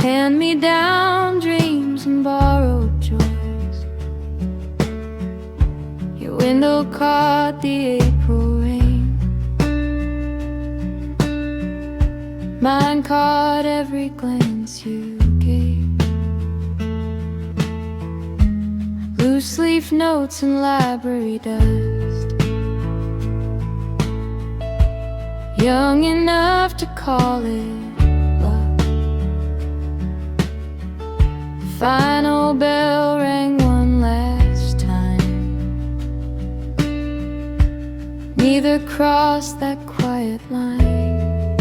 hand-me-down dreams and borrowed joys. Your window caught the April rain, mine caught every glance you gave. Loose leaf notes and library dust, young enough to call it love. The final bell rang one last time, neither crossed that quiet line.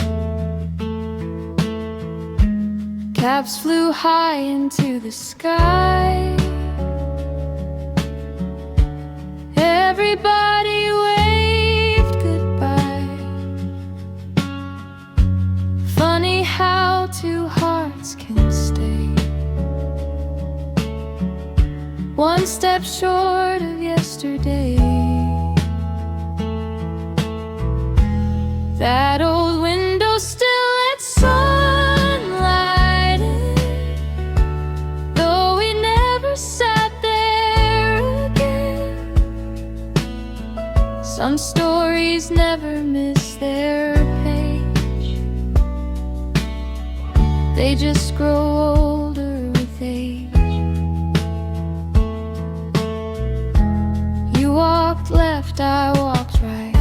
Caps flew high into the sky, everybody waved goodbye. Funny how two hearts can stay one step short of yesterday. That old window still lets sunlight in, though we never sat there again. Some stories never miss their page, they just grow older with age. You walked left, I walked right,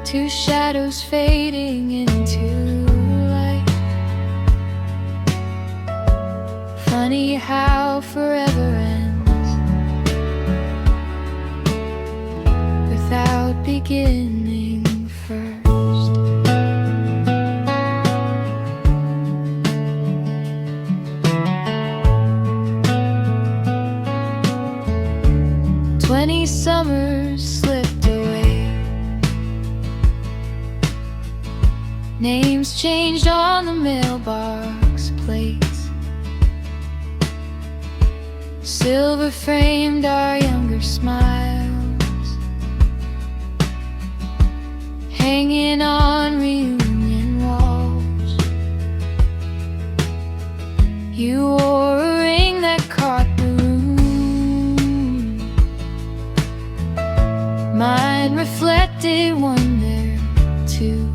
two shadows fading into light. Funny how forever ends without beginning first. 20 summers slipped away, names changed on the mailbox plates, silver framed our younger smiles, hanging on reunion walls. You wore a ring that caught the room, mine reflected wonder too.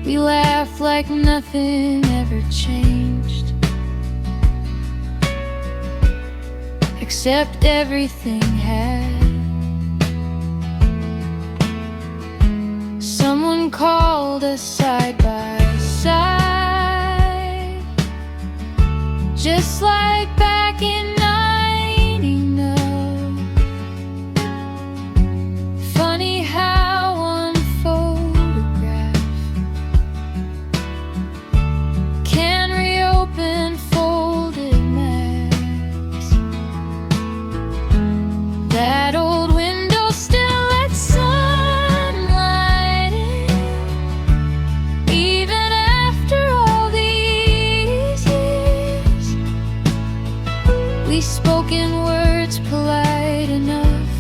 We laughed like nothing ever changed, except everything had. Someone called us side by side, just like back in '99. Funny how one photograph can reopen folded maps. That old window still lets sunlight in, even after all these years. We spoke in words polite enough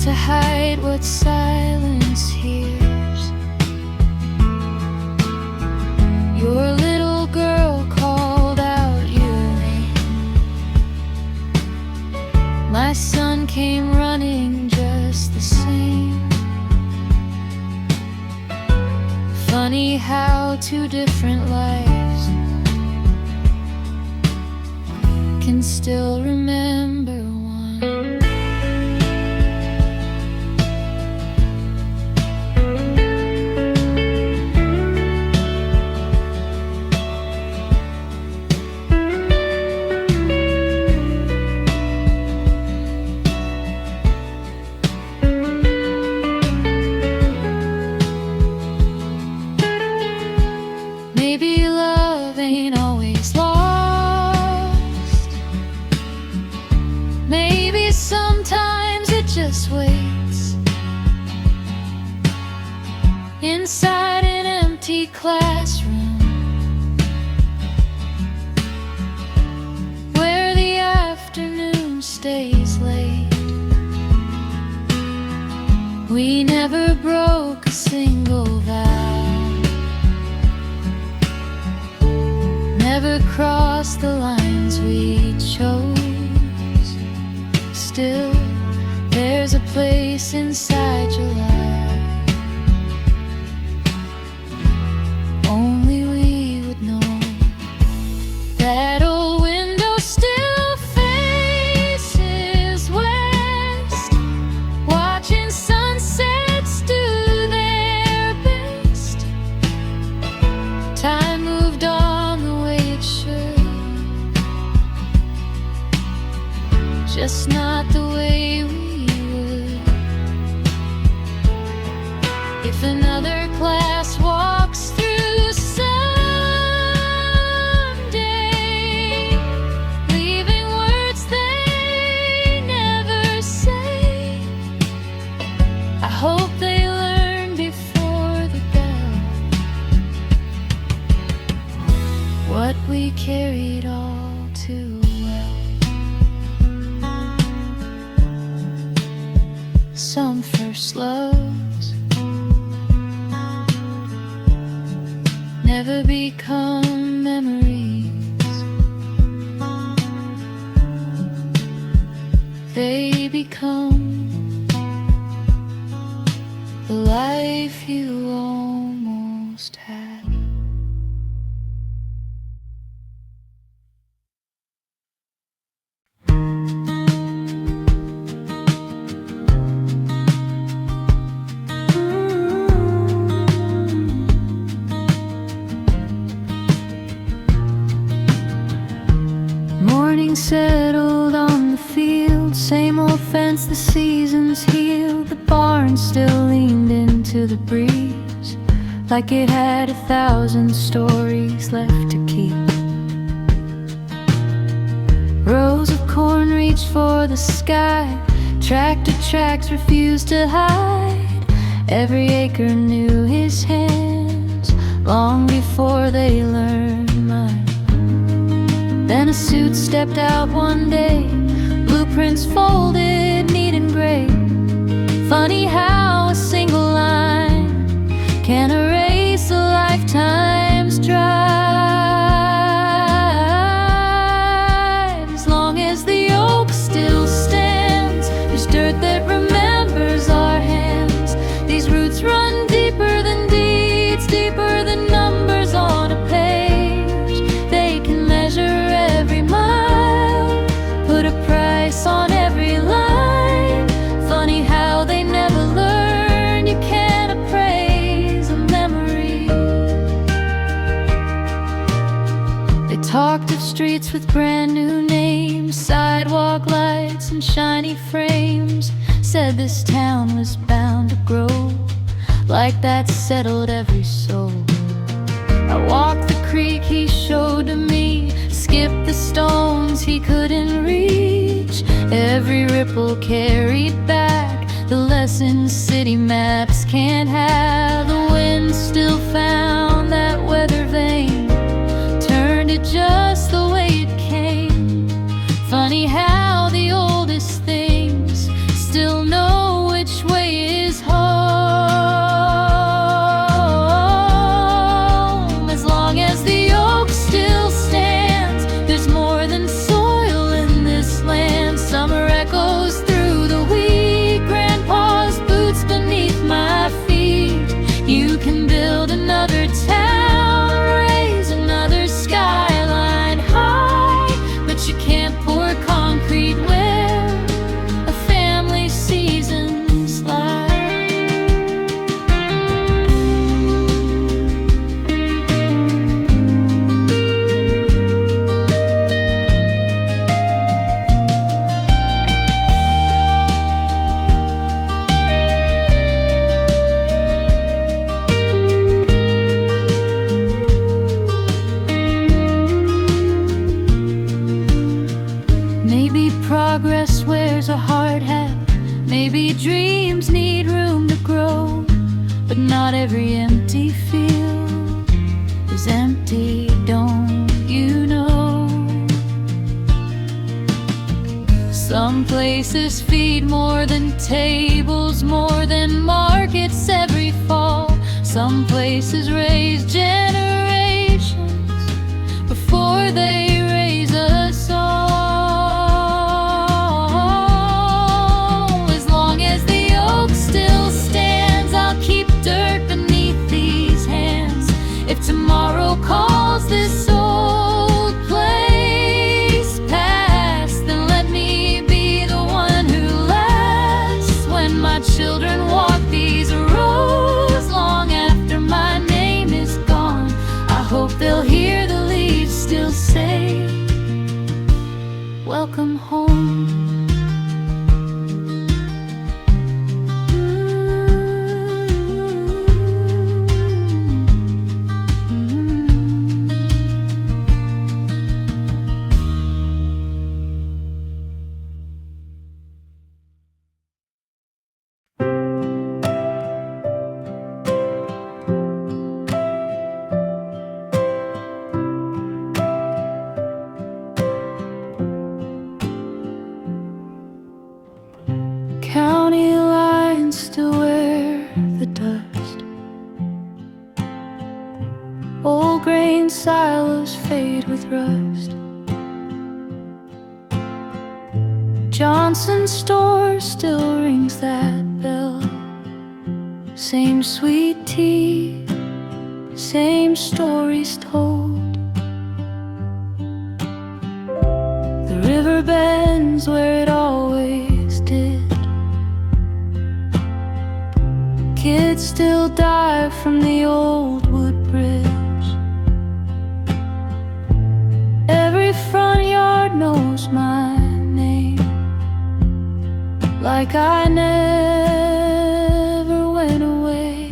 to hide what silence hears. Your little girl called out your name, my son came running just the same. Funny how two different lives can still remember one. Maybe love ain't always lost, maybe sometimes it just waits inside an empty classroom, where the afternoon stays late. We never broke a single vow, never crossed the lines we chose. Still, there's a place inside July only we would know. That old window still faces west, watching sunsets do their best. Time moved on the way it should, just not the way we would. If another class walks through someday, leaving words they never say, I hope they learn before the bell what we carried all too well. Some first loves never become memories, they become the life you almost had. Morning settled on the field, same old fence, the seasons healed. The barn still leaned into the breeze, like it had 1,000 stories left to keep. Rows of corn reached for the sky, tractor tracks refused to hide. Every acre knew his hands long before they learned mine. Then a suit stepped out one day, blueprints folded, neat and gray. Funny how a single line can erase a lifetime's drive. As long as the oak still stands, there's dirt that remembers our hands. These roots run deeper than deeds, deeper than numbers on a page. They can measure every mile, put a price on every line. Funny how they never learn, you can't appraise a memory. They talked of streets with brand new names, sidewalk lights and shiny frames. Said this town was bound to grow, like that settled every soul. I walked the creek he showed to me, skipped the stones he couldn't reach. Every ripple carried back the lessons city maps can't have. The wind still found that weather vane, turned it just the way it came. Funny how the oldest things still know which way is home. As long as the oak still stands, there's more than soil in this land. Summer echoes through the wheat, grandpa's boots beneath my feet. You can build another town, raise another skyline high, but you can't pour concrete where a family seasons lie. Maybe progress wears a hard hat, maybe dreams need room to grow, but not every empty field is empty, don't you know? Some places feed more than tables, more than faces raise generations before they raise us all. As long as the oak still stands, I'll keep dirt beneath these hands. If tomorrow calls this old place past, then let me be the one who lasts. When my children walk these roads long after my name is gone, I hope they'll hear the leaves still say, welcome home. County lines still wear the dust. Old grain silos fade with rust. Johnson's store still rings that bell. Same sweet tea, same stories told. The river bends where it always did. Kids still die from the old wood bridge. Every front yard knows my name, like I never went away.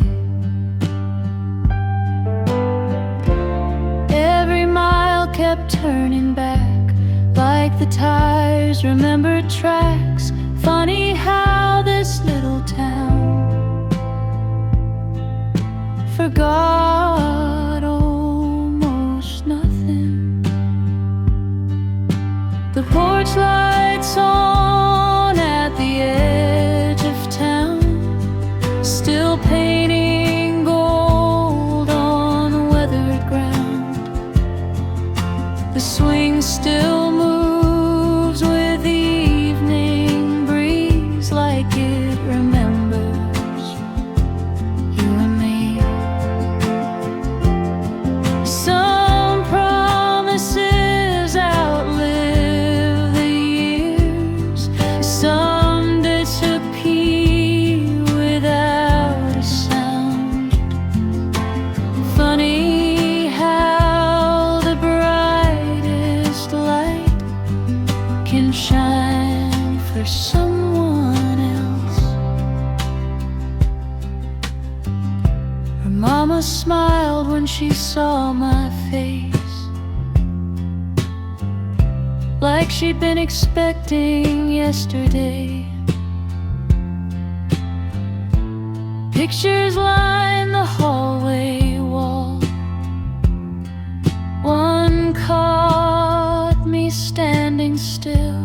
Every mile kept turning back, like the tires remembered tracks. Funny how this little town forgot almost nothing. The porch lights on at the edge of town, still painting gold on weathered ground. The swing still moves with the evening breeze, like it remembers you and me. Some promises outlive the years, some disappear without a sound. Funny how the brightest light can shine for someone else. Her mama smiled when she saw my face, like she'd been expecting yesterday. Pictures line the hallway wall. One caught me standing still.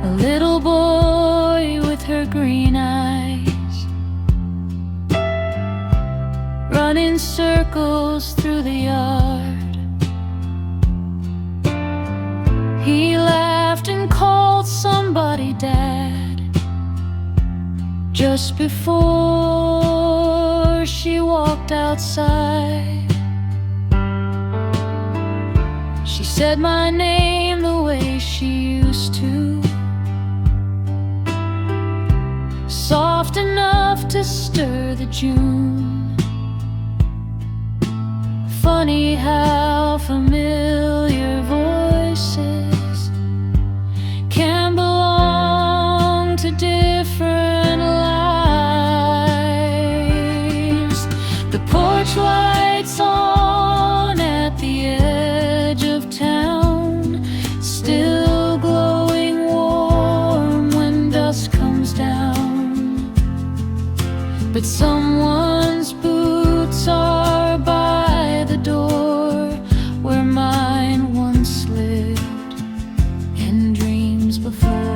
A little boy with her green eyes, running circles through the yard. He laughed and called somebody dad, just before she walked outside. She said my name the way she used to, soft enough to stir the June. Funny how familiar voices can belong to different lives. The porch lights on at the edge of town, still glowing warm when dusk comes down. But someone's boots are by the door where mine once lived in dreams before.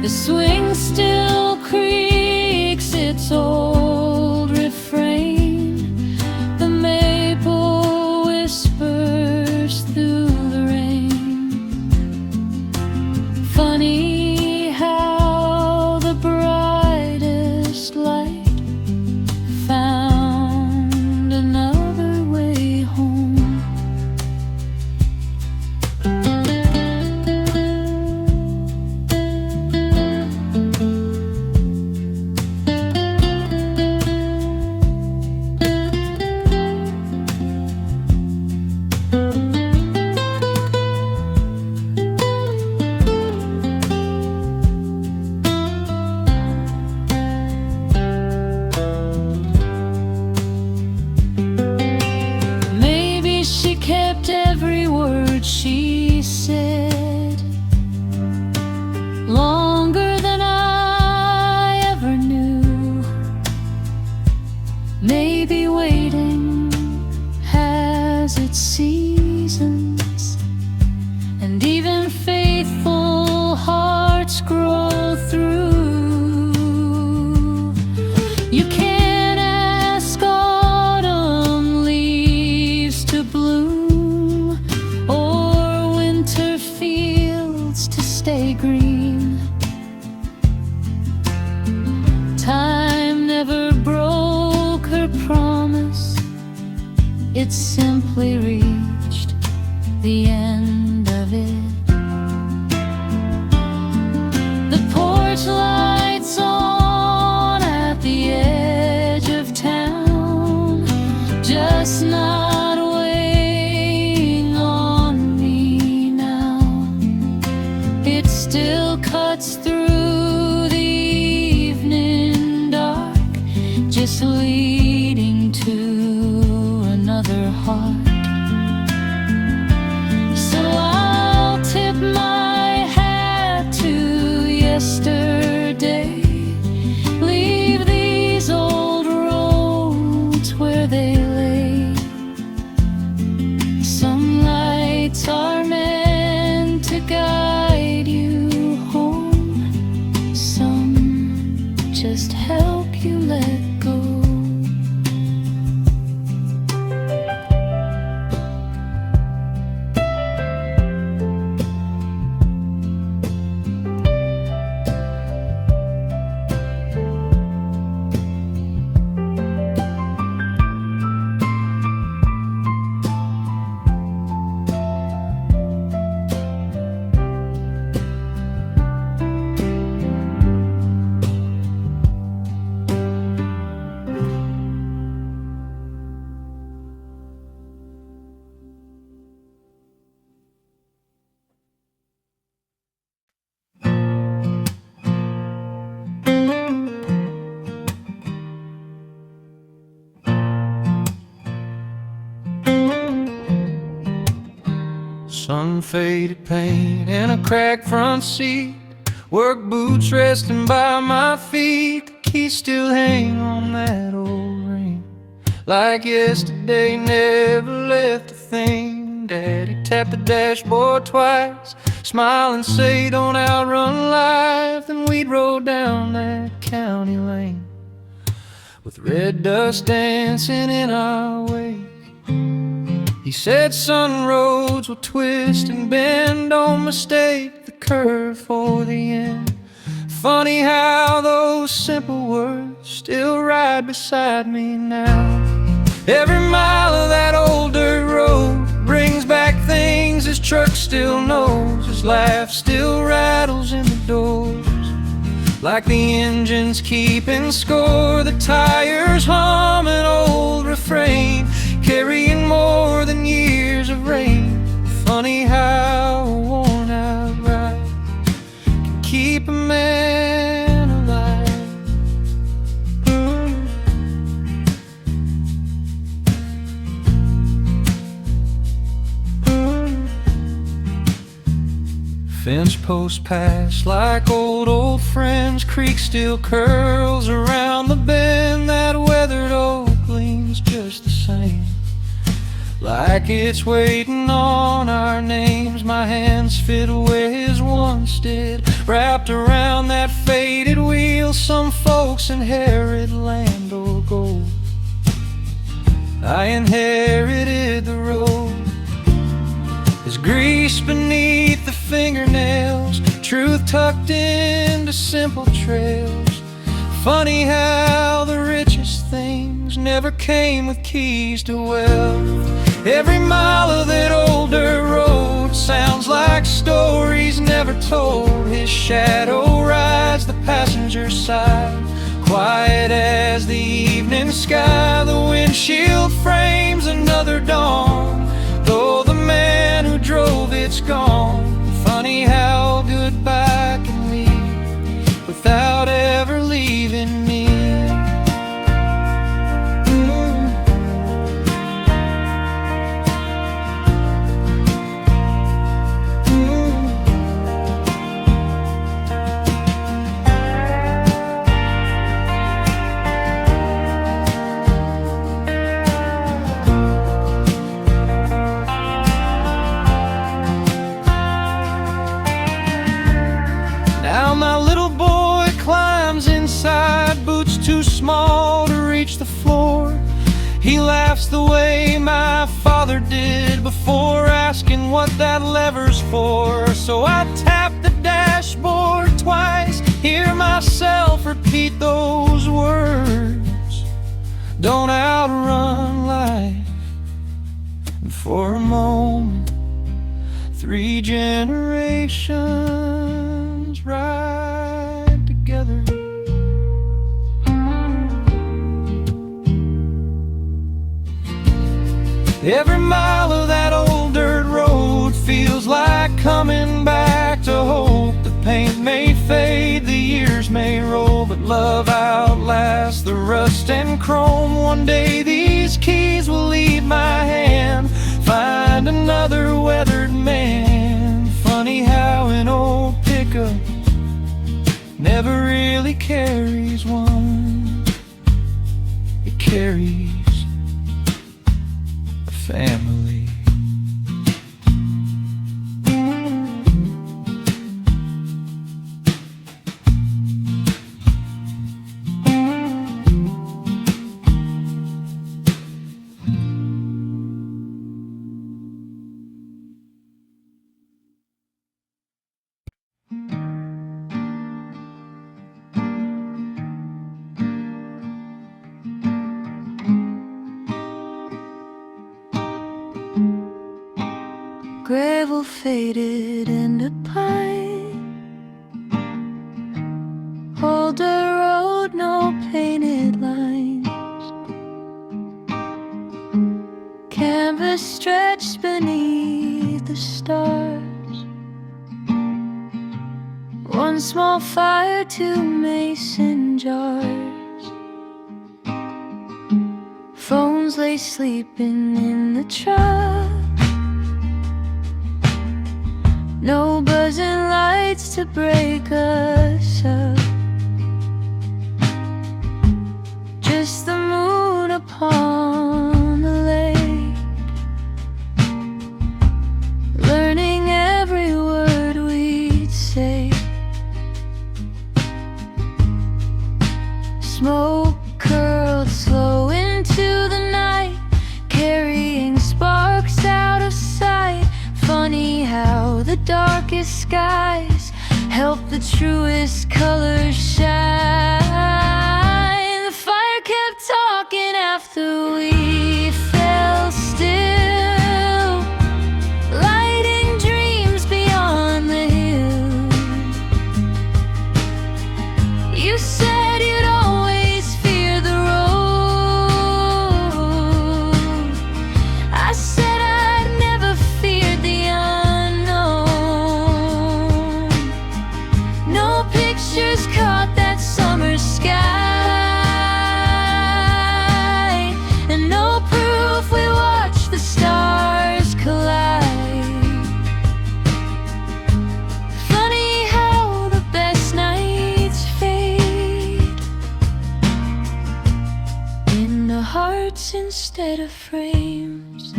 The swing still creaks Funny how the brightest light found another way home. Maybe she kept every word she said, longer than I ever knew. Maybe waiting has its seasons, and even faithful hearts grow through. You can't ask autumn leaves to bloom, or winter fields to stay green. Time never broke her promise, it simply reached the end of it. The porch lights on at the edge of town, just not weighing on me now. It still cuts through the evening dark, just leading to another heart. So I'll tip my hat to yesterday, leave these old roads where they lay. Some lights are meant to guide you home, some just help you let go. Sun-faded paint and a cracked front seat, work boots resting by my feet. The keys still hang on that old ring, like yesterday never left a thing. Daddy tapped the dashboard twice, smile and say don't outrun life. Then we'd roll down that county lane with red dust dancing in our wake. He said, son, roads will twist and bend, don't mistake the curve for the end. Funny how those simple words still ride beside me now. Every mile of that old dirt road brings back things his truck still knows. His laugh still rattles in the doors, like the engine's keeping score. The tires hum an old refrain, carrying more than years of rain. Funny how a worn out ride can keep a man alive. Fence posts pass like old friends, creek still curls around the bend. That weathered oak leans just the same, like it's waiting on our names. My hands fit where his once did, wrapped around that faded wheel. Some folks inherit land or gold, I inherited the road. There's grease beneath the fingernails, truth tucked into simple trails. Funny how the richest things never came with keys to wealth. Every mile of that old dirt road sounds like stories never told. His shadow rides the passenger side, quiet as the evening sky. The windshield frames another dawn, though the man who drove it's gone. Funny how goodbye can leave without ever leaving me. Now my little boy climbs inside, boots too small to reach the floor. He laughs the way my father did before asking what that lever's for. So I tap the dashboard twice, hear myself repeat those words: don't outrun life. And for a moment, 3 generations ride together. Every mile of that old dirt road feels like coming back to hope. The paint may fade, the years may roll, but love outlasts the rust and chrome. One day these keys will leave my hand, find another weathered man. Funny how an old pickup never really carries one. It carries a family. Gravel faded into pine, older road, no painted lines, canvas stretched beneath the stars. One small fire, 2 mason jars. Phones lay sleeping in the truck, no buzzing lights to break us up, just the moon upon the lake, learning every word we'd say. Smoke curled slow into the night, carrying sparks out of sight. Funny how the darkest skies help the truest colors shine. The fire kept talking after we fell still, lighting dreams beyond the hill. You said you'd always fear the road. I said I'd never feared the unknown. No pictures caught that summer sky, and no proof we watched the stars collide. Funny how the best nights fade into hearts instead of frames.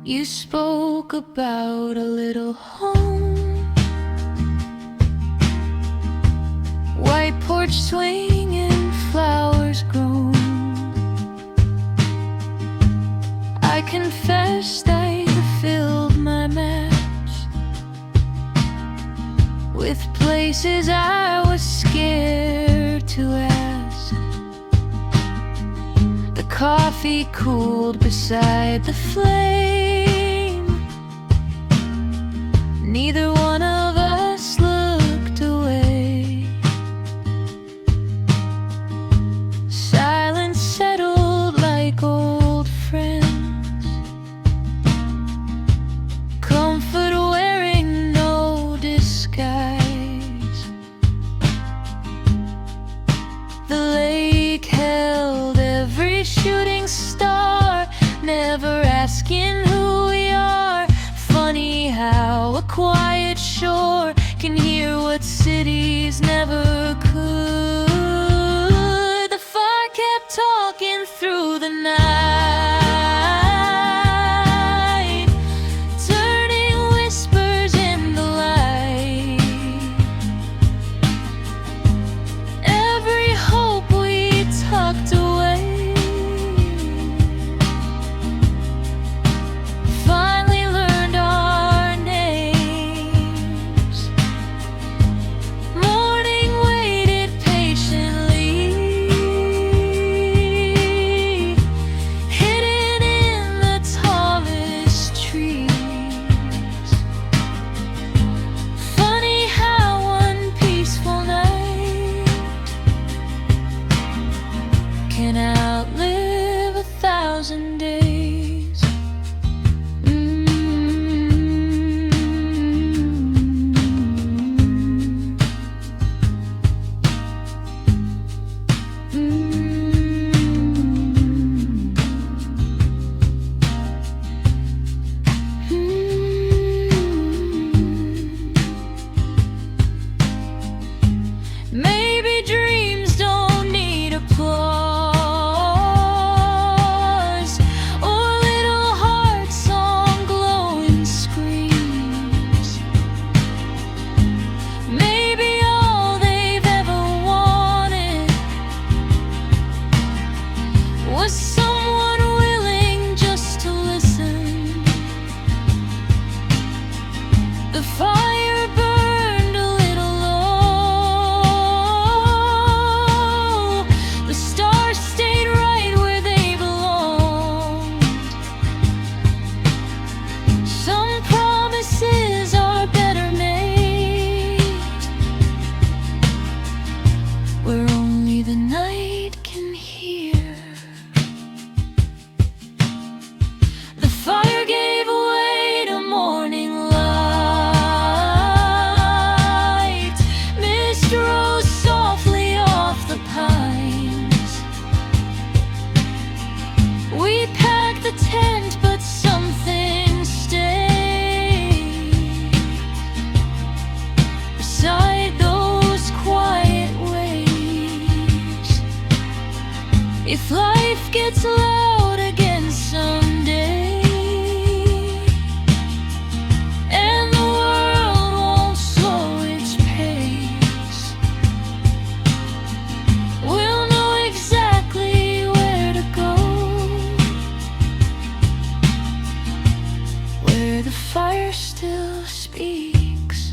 You spoke about a little home, white porch swinging, flowers grown. I confessed I'd filled my match, with places I was scared to ask. The coffee cooled beside the flame. Neither one of us looked away. Silence settled like old friends. Comfort wearing no disguise. The lake held every shooting star, never asking who we are. Funny how a quiet shore can hear what cities never could. The fire kept talking through the night, turning whispers into light. Every hope we tucked away finally learned our names. Morning waited patiently, hidden in the tallest trees. Funny how one peaceful night can outlive 1,000 days. Maybe dreams don't need applause or little hearts on glowing screens. Maybe all they've ever wanted was someone willing just to listen. The fire burned a little low. The stars stayed right where they belonged. Some promises are better made where only the night can hear. The fire gave way to morning light. Mist rose softly off the pines. We packed the tent, but something stayed beside those quiet waves. If life gets loud again someday, and the world won't slow its pace, we'll know exactly where to go, where the fire still speaks.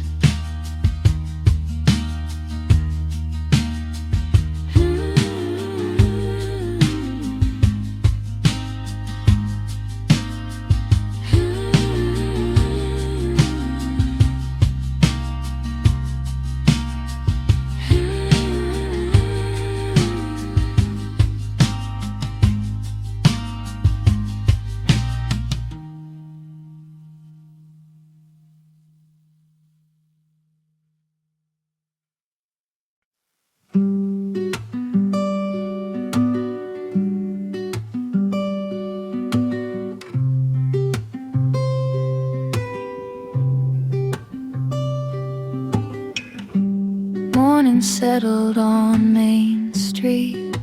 Morning settled on Main Street.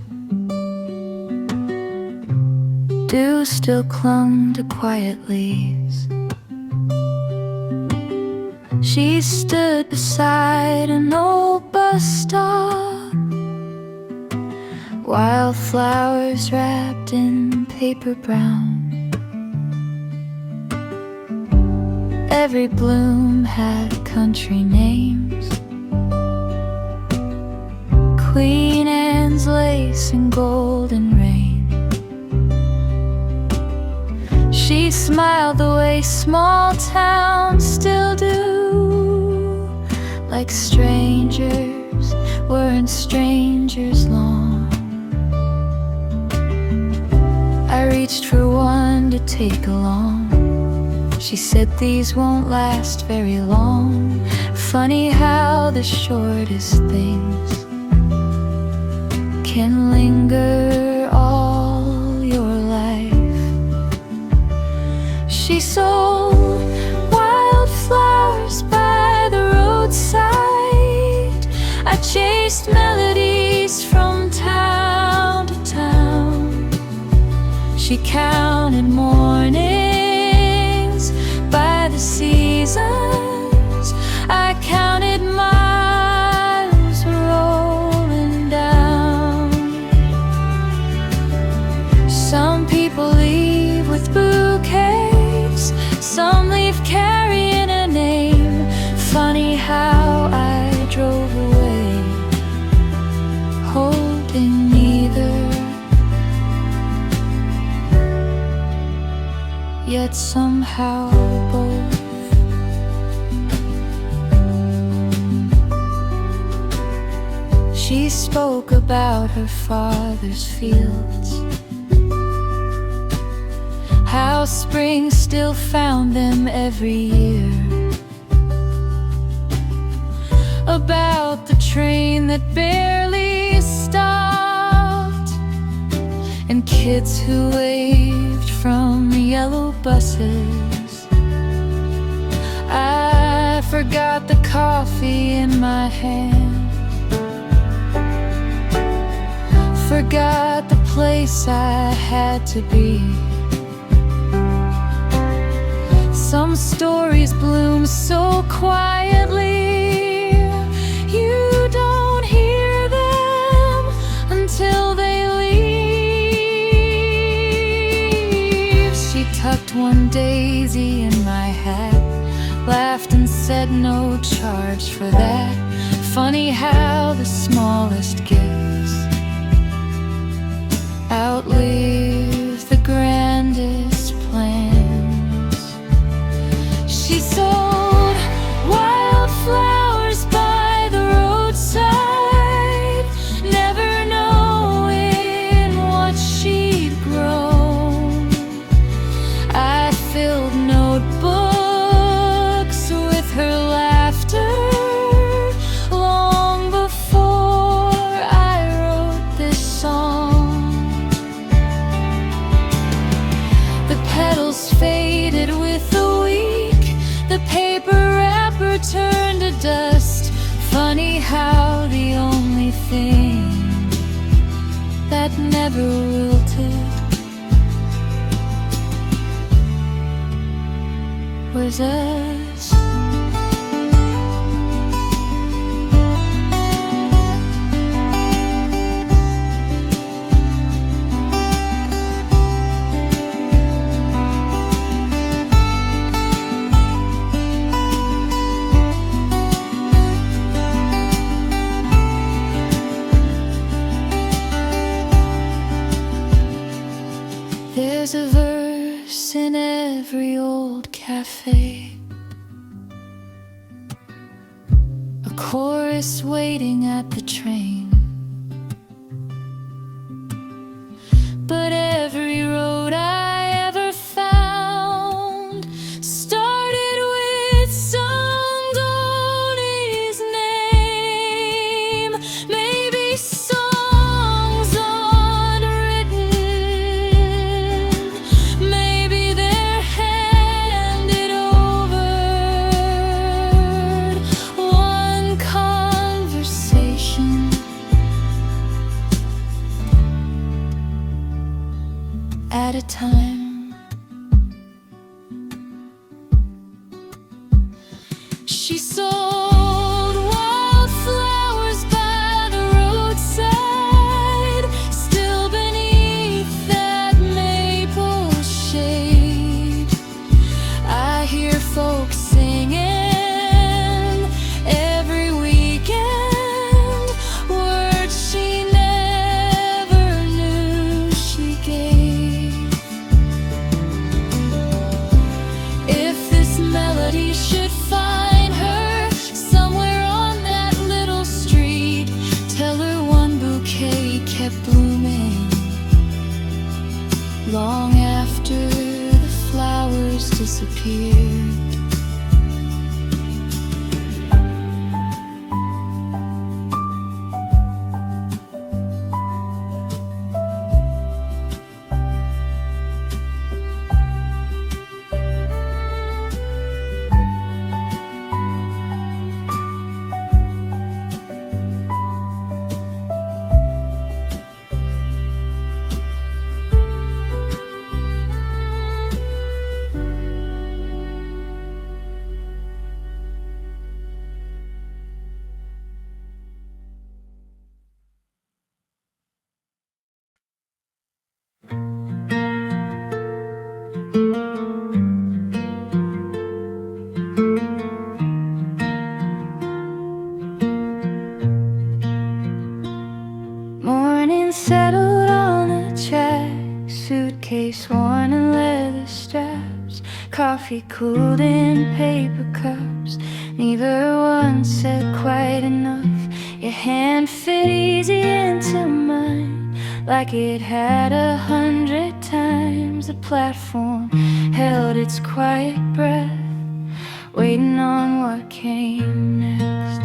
Dew still clung to quiet leaves. She stood beside an old bus stop. Wildflowers wrapped in paper brown. Every bloom had country names: Queen Anne's lace and golden rain. She smiled the way small towns still do, like strangers weren't strangers long. I reached for one to take along. She said these won't last very long. Funny how the shortest things can linger all your life. She sold wildflowers by the roadside. I chased melodies from town to town. She counted mornings by the seasons. I counted miles rolling down. Some people leave with bouquets, some leave carrying a name. Funny how I drove away holding neither, yet somehow both. She spoke about her father's fields, how spring still found them every year, about the train that barely stopped, and kids who waved from yellow buses. I forgot the coffee in my hand, forgot the place I had to be. Some stories bloom so quietly, you don't hear them until they leave. She tucked one daisy in my hat, laughed and said no charge for that. Funny how the smallest gifts outlive the grandest plans. She sold wildflowers by the roadside, never knowing what she'd grown. I filled notebooks with her laughter long before I wrote this song. The petals faded with the week, the paper wrapper turned to dust. Funny how the only thing that never wilted was us. There's a verse in every old cafe, a chorus waiting at the train. But every road I ever found started with somebody's name. Maybe songs unwritten, maybe they're handed over. One conversation at a time. She sold wildflowers by the roadside, still beneath that maple shade. I hear folks coffee cooled in paper cups. Neither one said quite enough. Your hand fit easy into mine, like it had 100 times. The platform held its quiet breath, waiting on what came next.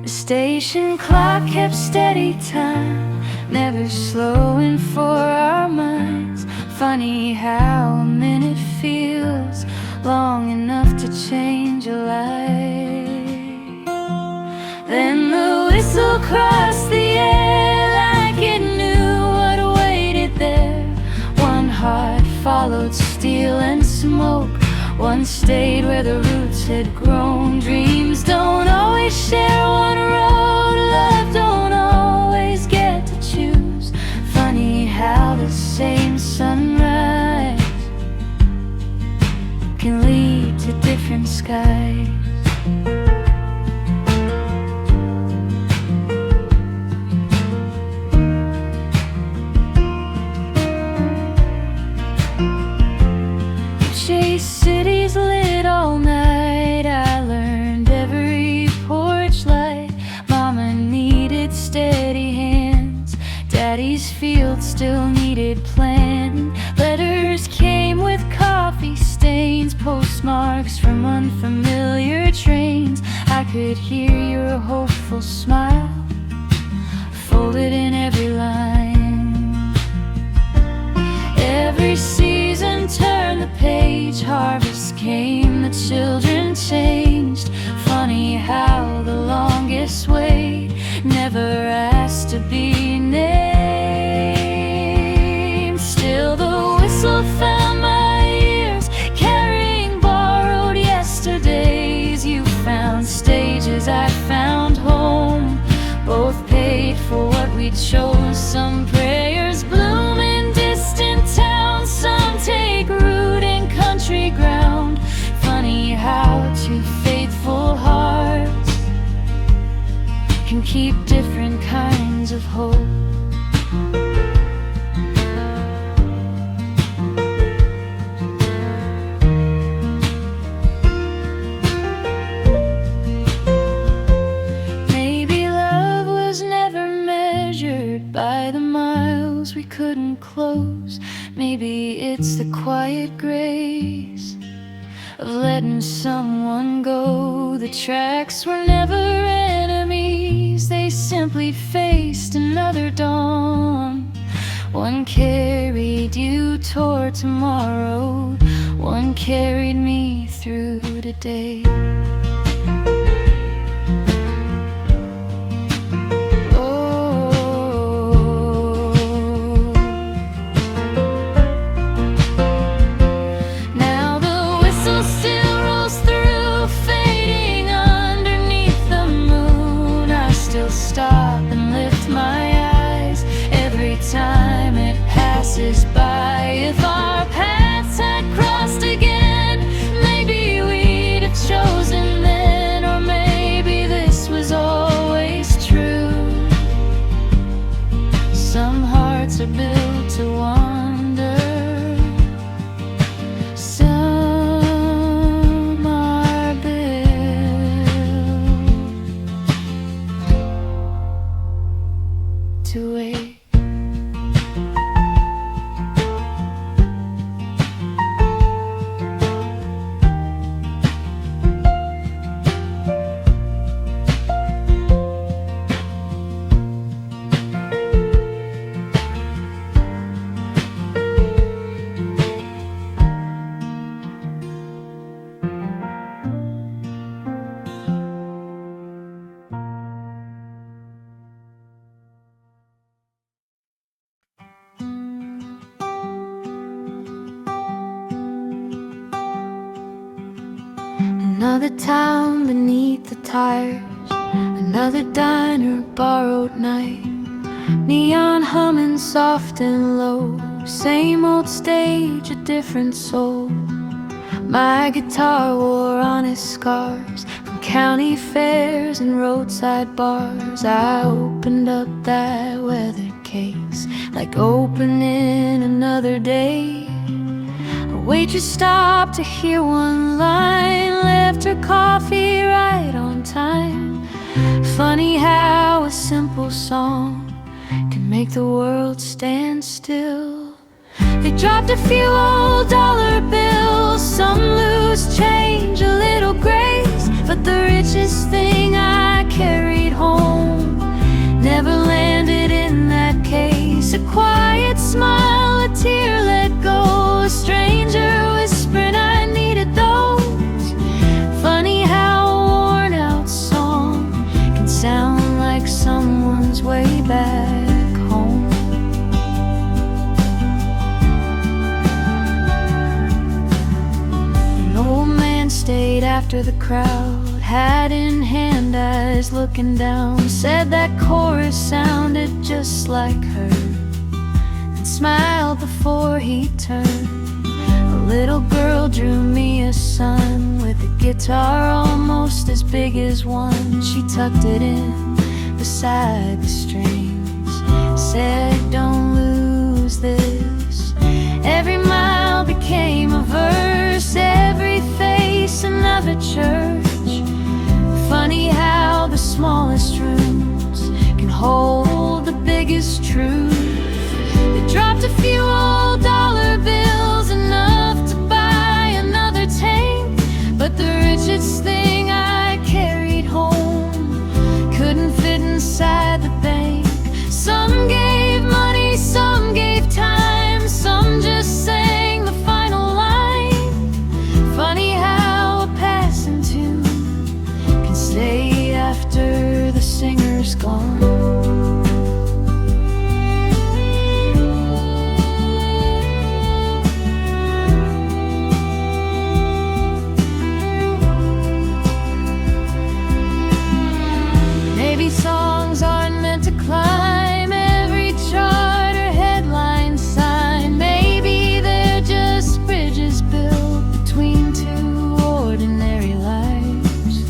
The station clock kept steady time, never slowing for our minds. Funny how a minute feels long enough to change a life. Then the whistle crossed the air like it knew what awaited there. One heart followed steel and smoke, one stayed where the roots had grown. Dreams don't always share one road, love don't always get to choose. Funny how the same sunrise can lead to different skies. Chase cities lit all night, I learned every porch light. Mama needed steady hands, Daddy's field still needed planting. Letters came with coffee stains, postmarks from unfamiliar trains. I could hear your hopeful smile folded in every line. Every season turned the page, harvest came, the children changed. Funny how the longest wait never asked to be named. Still the whistle found my ears, carrying borrowed yesterdays. You found stages, I found home, both paid for what we chose. Some prayers bloom in distant towns, some take root in country ground. Funny how two faithful hearts can keep different kinds of hope. Maybe love was never measured by the miles we couldn't close. Maybe it's the quiet grace of letting someone go. The tracks were never enemies, they simply faced another dawn. One carried you toward tomorrow, one carried me through today. Stop and lift my eyes every time it passes by. If our paths had crossed again, maybe we'd have chosen then, or maybe this was always true. Some hearts are built to wander, some are built to wait. Another town beneath the tires, another diner, borrowed night. Neon humming soft and low, same old stage, a different soul. My guitar wore honest scars from county fairs and roadside bars. I opened up that weather case like opening another day. I Waitress stopped to hear one line, left her coffee right on time. Funny how a simple song can make the world stand still. They dropped a few old dollar bills, some loose change, a little grace. But the richest thing I carried home never landed in that case. A quiet smile, a tear let go, a stranger whispering I needed those. Funny how a worn out song can sound like someone's way back home. An old man stayed after the crowd, hat in hand, eyes looking down, said that chorus sounded just like her, and smiled before he turned. A little girl drew me a son with a guitar almost as big as one. She tucked it in beside the strings, said don't lose this. Every mile became a verse, every face another church. Funny how the smallest rooms can hold the biggest truth. They dropped a few old dollar bills, enough to buy another tank. But the richest thing I carried home couldn't fit inside the bank. Some gave money, some gave time, some just sang the final line. Funny how a passing tune can stay after the singer's gone. Maybe songs aren't meant to climb every chart or headline sign. Maybe they're just bridges built between two ordinary lives.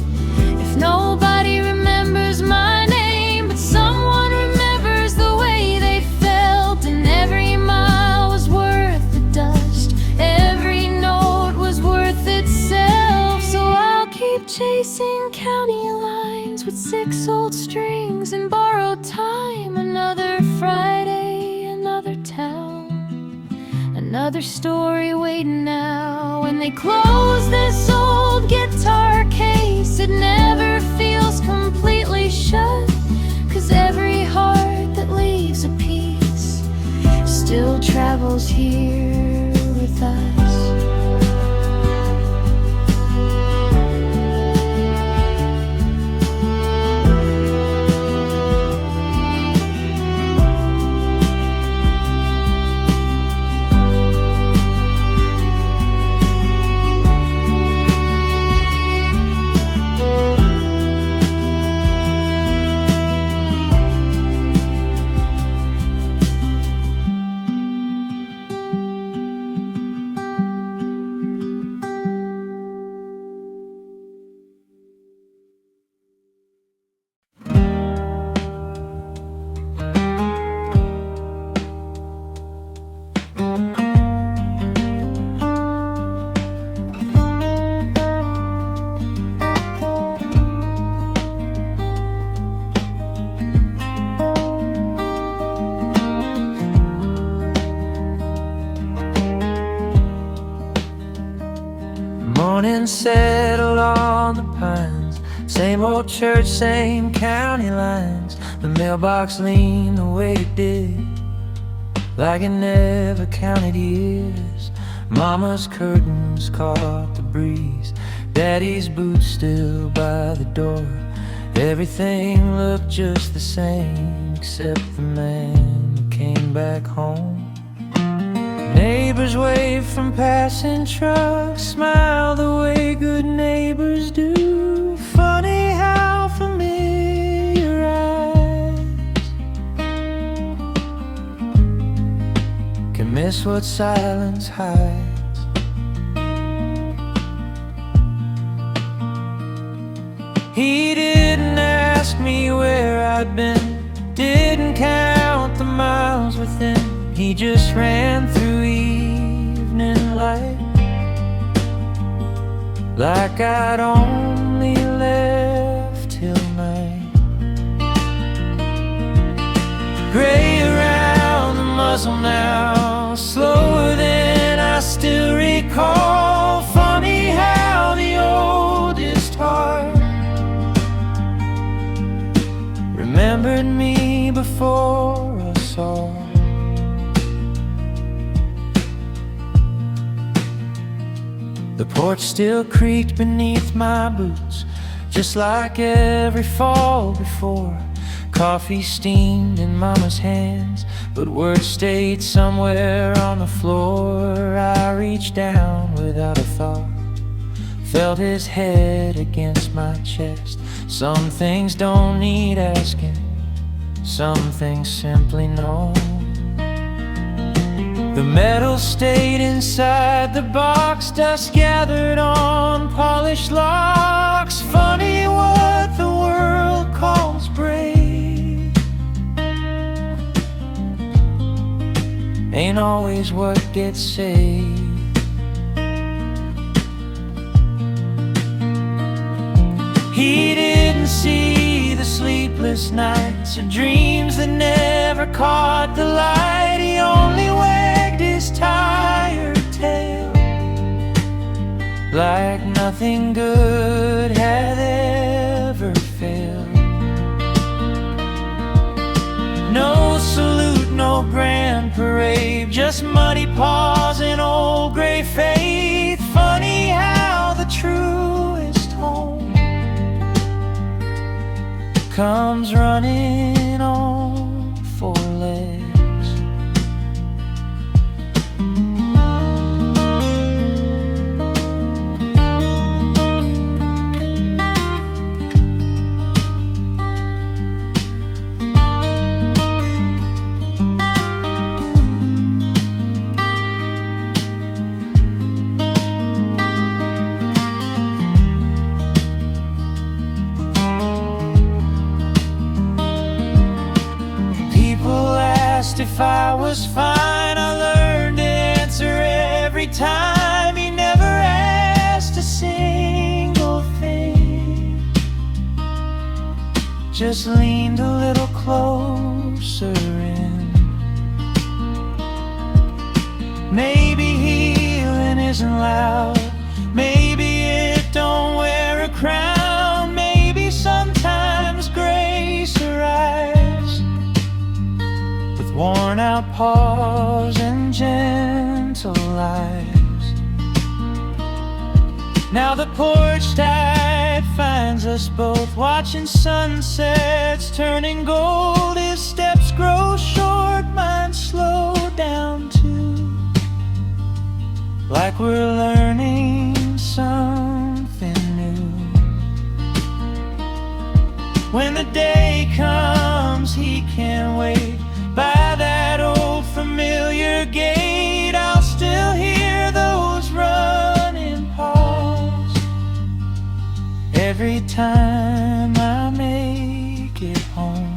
If nobody remembers my name, but someone remembers the way they felt, and every mile was worth the dust, every note was worth itself. So I'll keep chasing county lines with 6 old strings and borrowed time. Another Friday, another town, another story waiting now. When they close this old guitar case, it never feels completely shut, 'cause every heart that leaves a piece still travels here with us. Morning settled on the pines, same old church, same county lines. The mailbox leaned the way it did, like it never counted years. Mama's curtains caught the breeze, Daddy's boots still by the door. Everything looked just the same, except the man who came back home. Neighbors wave from passing trucks, smile the way good neighbors do. Funny how familiar eyes can miss what silence hides. He didn't ask me where I'd been, didn't count the miles within. He just ran through evening light, like I'd only left till night. Gray around the muzzle now, slower than I still recall. Funny how the oldest heart remembered me before us all. The porch still creaked beneath my boots, just like every fall before. Coffee steamed in Mama's hands, but words stayed somewhere on the floor. I reached down without a thought, felt his head against my chest. Some things don't need asking, some things simply know. The metal stayed inside the box, dust gathered on polished locks. Funny what the world calls brave ain't always what gets saved. He didn't see the sleepless nights or dreams that never caught the light. He only wagged his tired tail like nothing good had ever failed. No salute, no grand parade, just muddy paws and old gray faith. Funny how the truest home comes running on four legs. If I was fine, I learned to answer every time. He never asked a single thing, just leaned a little closer in. Maybe healing isn't loud, maybe it don't wear a crown, maybe sometimes grace arrives worn out paws and gentle lives. Now the porch tide finds us both watching sunsets turning gold. His steps grow short, mine slow down too, like we're learning something new. When the day comes, he can't wait by that old familiar gate. I'll still hear those running paws every time I make it home.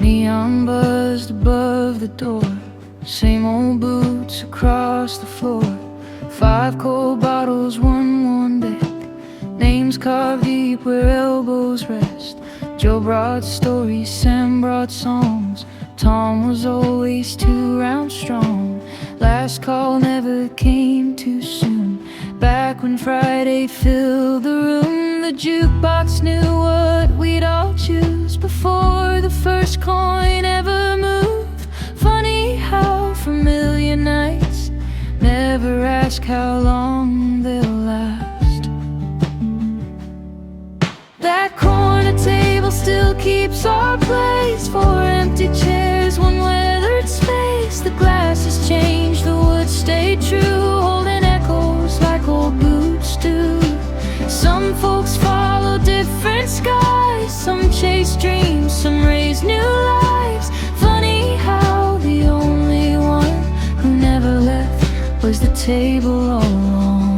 Neon buzzed above the door, same old boots across the floor. 5 cold bottles, one deck, names carved deep where elbows rest. Joe brought stories, Sam brought songs. Tom was always 2 rounds strong. Last call never came too soon. Back when Friday filled the room, the jukebox knew what we'd all choose before the first coin ever moved. Funny how familiar nights never ask how long they'll last. That corner table still keeps our place. 4 empty chairs, 1 weathered space. The glasses changed, the wood stayed true, holding echoes like old boots do. Some folks follow different skies, some chase dreams, some raise new lives. Funny how the only one who never left was the table all along.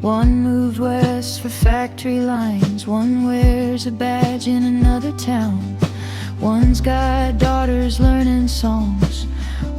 One moved west for factory lines, one wears a badge in another town. One's got daughters learning songs,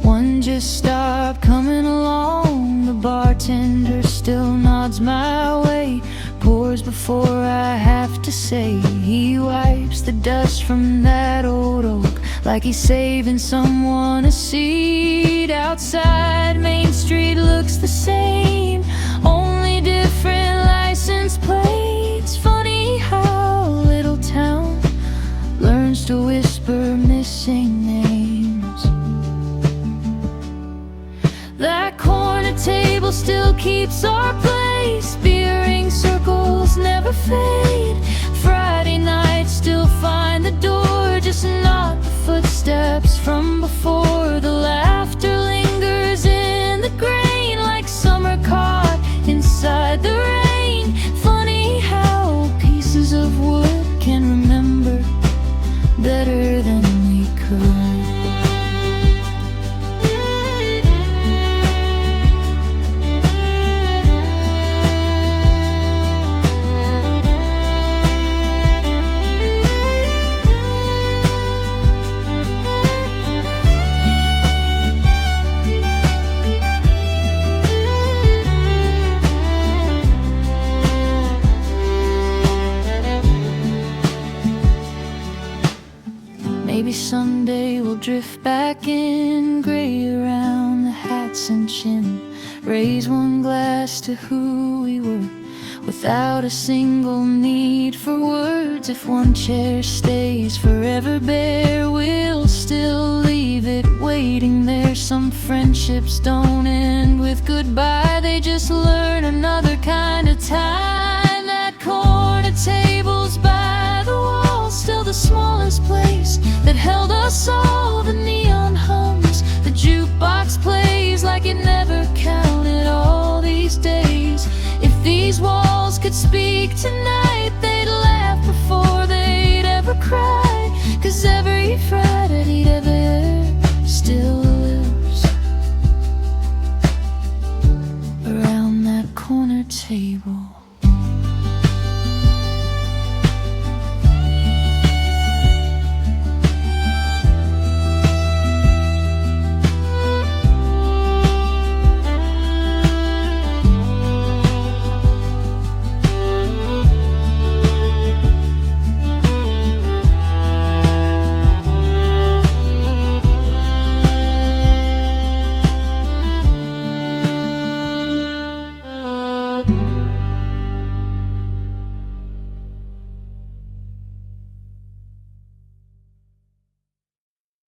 one just stopped coming along. The bartender still nods my way, pours before I have to say. He wipes the dust from that old oak like he's saving someone a seat. Outside Main Street looks the same, only different license plates. Funny how a little town learns to whisper missing names. That corner table still keeps our place. Beer ring circles never fade. Friday nights still find the door, just not the footsteps from before. The laughter lingers in the grain like summer caught inside the rain. Funny how pieces of wood can remember better than we could. Maybe someday we'll drift back in, gray around the hats and chin. Raise one glass to who we were, without a single need for words. If one chair stays forever bare, we'll still leave it waiting there. Some friendships don't end with goodbye, they just learn another kind of time. That corner table's by the wall, still the smallest place that held us all. The neon hums, the jukebox plays like it never counted all these days. If these walls could speak tonight, they'd laugh before they'd ever cry. 'Cause every Friday ever still lives around that corner table.